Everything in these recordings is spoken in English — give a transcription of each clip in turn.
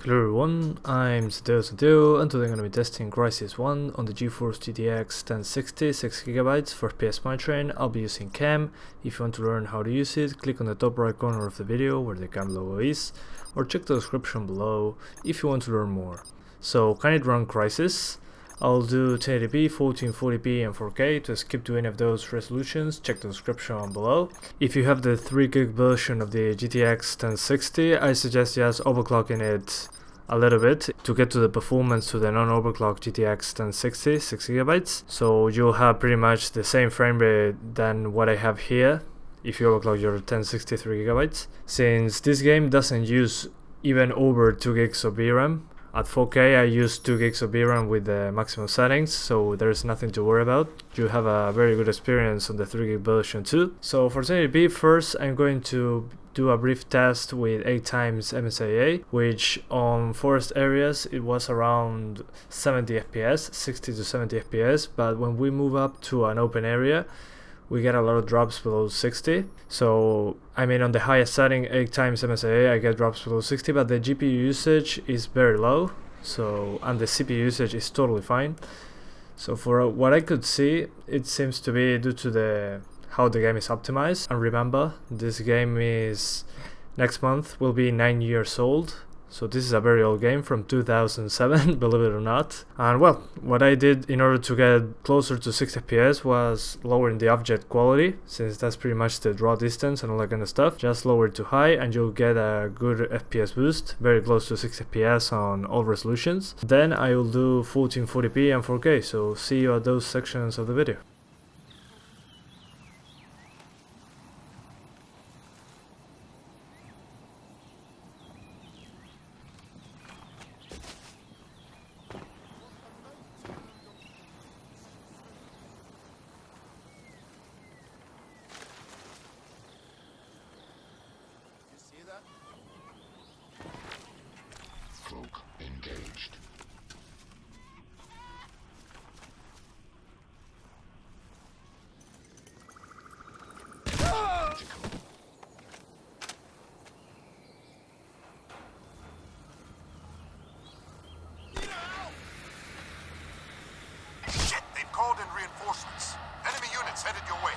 Hello everyone, I'm Santiago and today I'm going to be testing Gracias 1 on the GeForce GTX 1060 6GB for PS Train. I'll be using CAM. If you want to learn how to use it, click on the top right corner of the video where the CAM logo is, or check the description below if you want to learn more. So can it run Crysis? I'll do 1080p, 1440p and 4K. To skip to any of those resolutions, check the description below. If you have the 3GB version of the GTX 1060, I suggest just overclocking it a little bit to get to the performance to the non-overclocked GTX 1060 6GB. So you'll have pretty much the same frame rate than what I have here if you overclock your 1060 3GB. Since this game doesn't use even over 2GB of VRAM, at 4K I use 2GB of VRAM with the maximum settings, so there's nothing to worry about. You have a very good experience on the 3GB version too. So for 1080p, first I'm going to do a brief test with 8x MSI, which on forest areas it was around 70 FPS, 60 to 70 FPS, but when we move up to an open area we get a lot of drops below 60. So I mean, on the highest setting, 8x MSI, I get drops below 60, but the GPU usage is very low, so, and the CPU usage is totally fine. So for what I could see, it seems to be due to how the game is optimized. And remember, this game is next month will be 9 years old. So this is a very old game from 2007, believe it or not. And well, what I did in order to get closer to 60 FPS was lowering the object quality, since that's pretty much the draw distance and all that kind of stuff. Just lower it to high and you'll get a good FPS boost, very close to 60 FPS on all resolutions. Then I will do 1440p and 4K, so see you at those sections of the video. Engaged. Shit! They've called in reinforcements. Enemy units headed your way.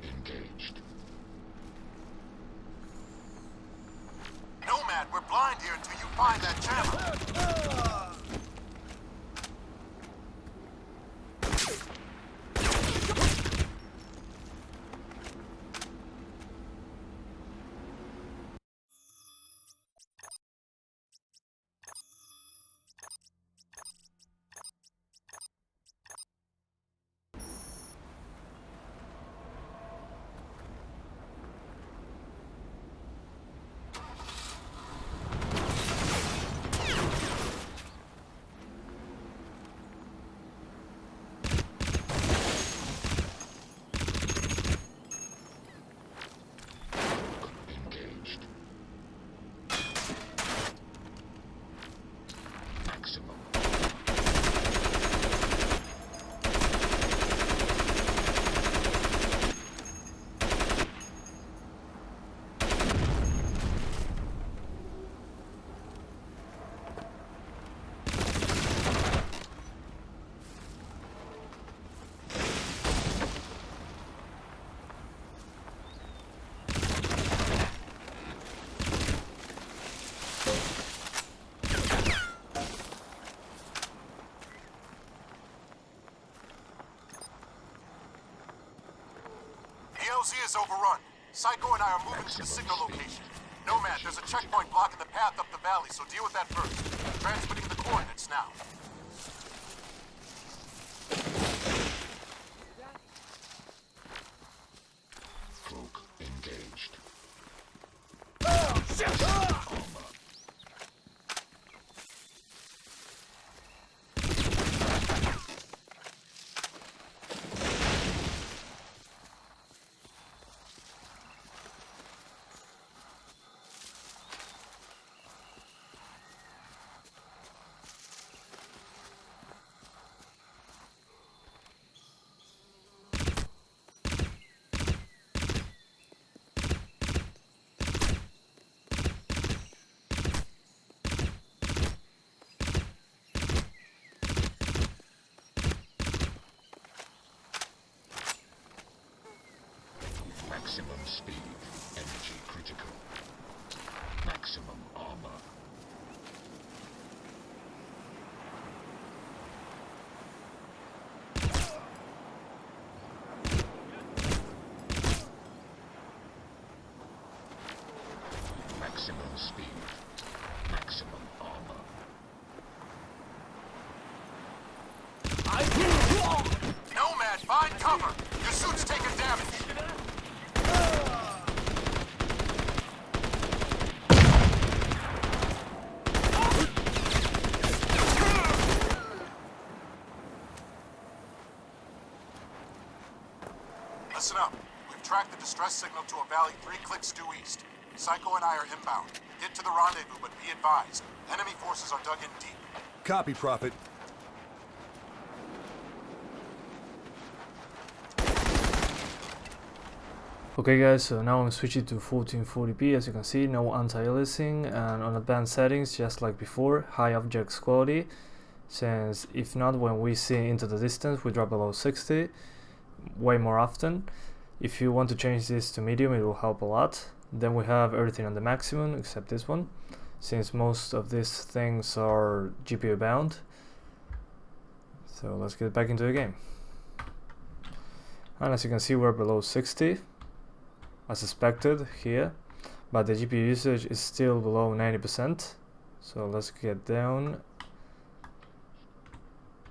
Engaged. Nomad, we're blind here until you find that channel. LZ is overrun. Psycho and I are moving to the signal location. Nomad, there's a checkpoint blocking the path up the valley, so deal with that first. Transmitting the coordinates now. Maximum speed, energy critical. Maximum armor. Maximum speed, maximum armor. Nomad, find cover! Your suit's taking damage! Listen up. We've tracked the distress signal to a valley 3 clicks due east. Psycho and I are inbound. Get to the rendezvous, but be advised. Enemy forces are dug in deep. Copy, Prophet. Okay guys, so now I'm switching to 1440p. As you can see, no anti-aliasing, and on advanced settings, just like before, high object quality, since if not, when we see into the distance we drop below 60 way more often. If you want to change this to medium, it will help a lot. Then we have everything on the maximum except this one, since most of these things are GPU bound. So let's get back into the game. And as you can see, we're below 60 as expected here, but the GPU usage is still below 90%. So let's get down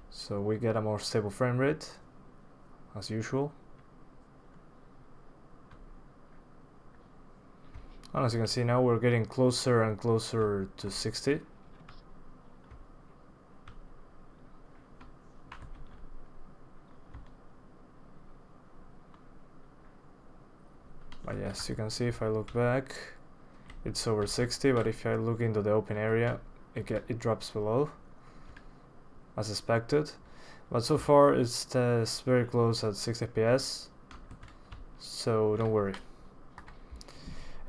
so we get a more stable frame rate as usual. And as you can see, now we're getting closer and closer to 60. But yes, you can see if I look back, it's over 60, but if I look into the open area, it drops below as expected. But so far it's very close at 60 FPS, so don't worry.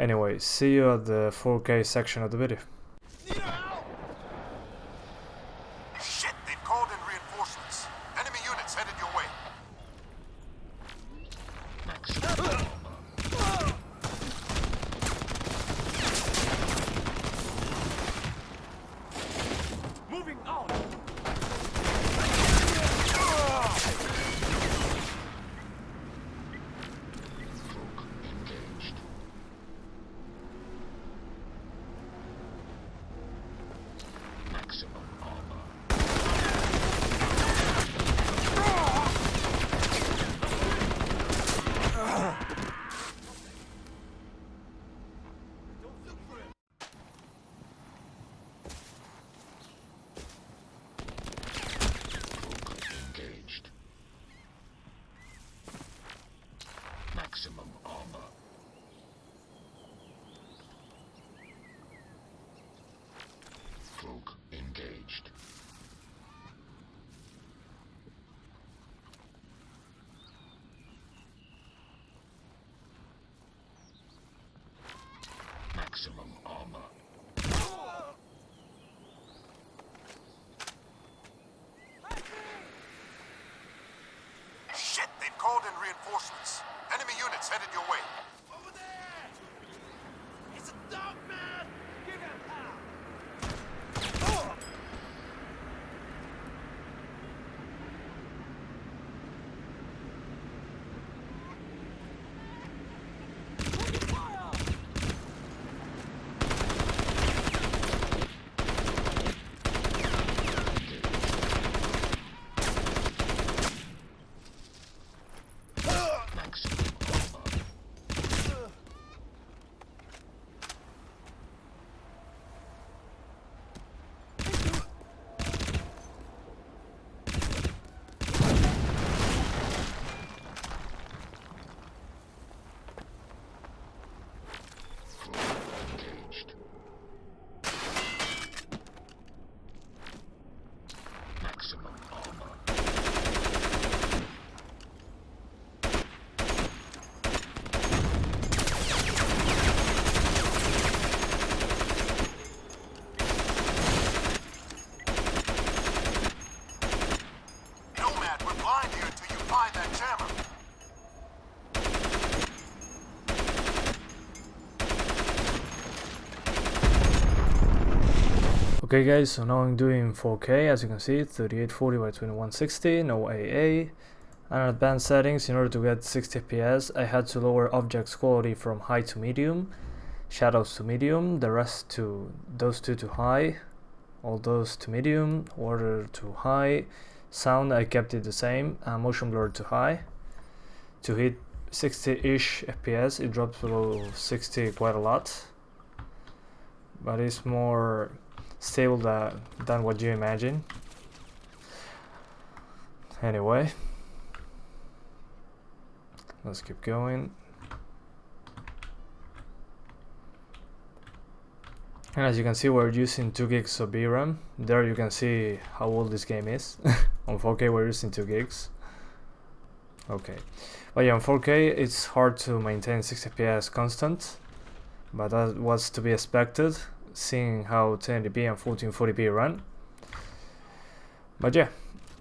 Anyway, see you at the 4K section of the video. Shit, they've called in reinforcements. Enemy units headed your way. Maximum armor. Moving out! Cloak engaged. Maximum armor. Cloak engaged. Maximum armor. Cloak engaged. Maximum armor. Shit, they've called in reinforcements. Enemy units headed your way. Over there! It's a dog, man! Give him power! Maximum armor. Okay guys, so now I'm doing 4K, as you can see, 3840 by 2160, no AA. And advanced settings, in order to get 60 FPS, I had to lower objects quality from high to medium, shadows to medium, the rest to those two to high, all those to medium, order to high, sound I kept it the same, and motion blur to high. To hit 60-ish FPS, it drops below 60 quite a lot, but it's more stable than what you imagine. Anyway, let's keep going. And as you can see, we're using 2 gigs of VRAM. There you can see how old this game is. On 4K we're using 2 gigs. Okay, but yeah, on 4K it's hard to maintain 60 FPS constant, but that was to be expected, seeing how 1080p and 1440p run. But yeah,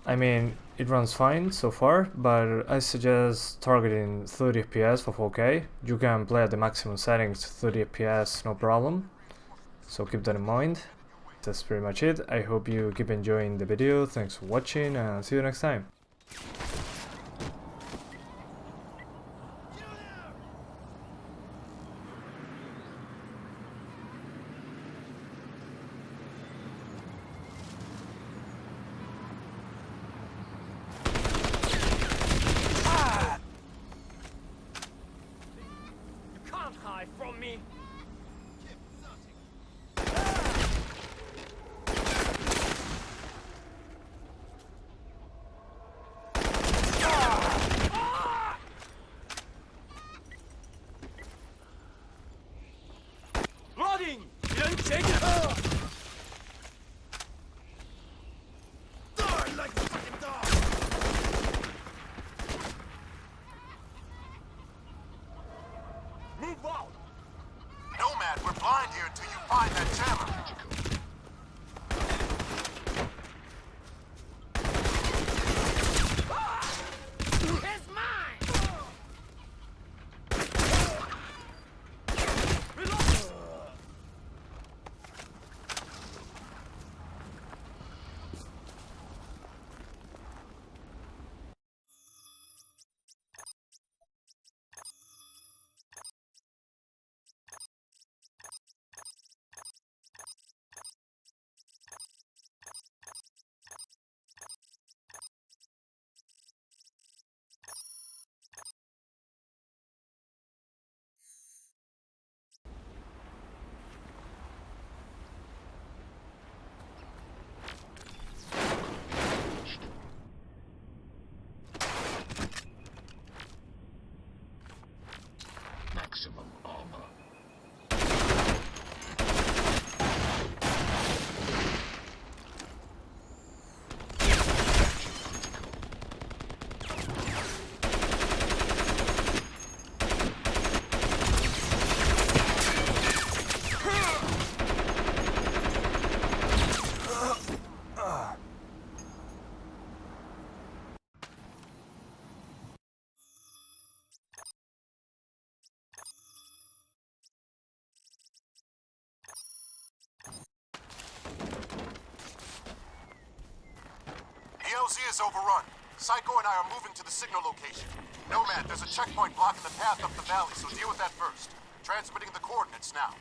I mean, it runs fine so far, but I suggest targeting 30 FPS for 4K. You can play at the maximum settings, 30 FPS, no problem. So keep that in mind. That's pretty much it. I hope you keep enjoying the video. Thanks for watching and see you next time. You can't hide from me. Loading! Die like a fucking dog! Move out! Nomad, we're blind here until you find that jammer. It's mine! Reload! Maximum armor. ELZ is overrun. Psycho and I are moving to the signal location. Nomad, there's a checkpoint blocking the path up the valley, so deal with that first. Transmitting the coordinates now.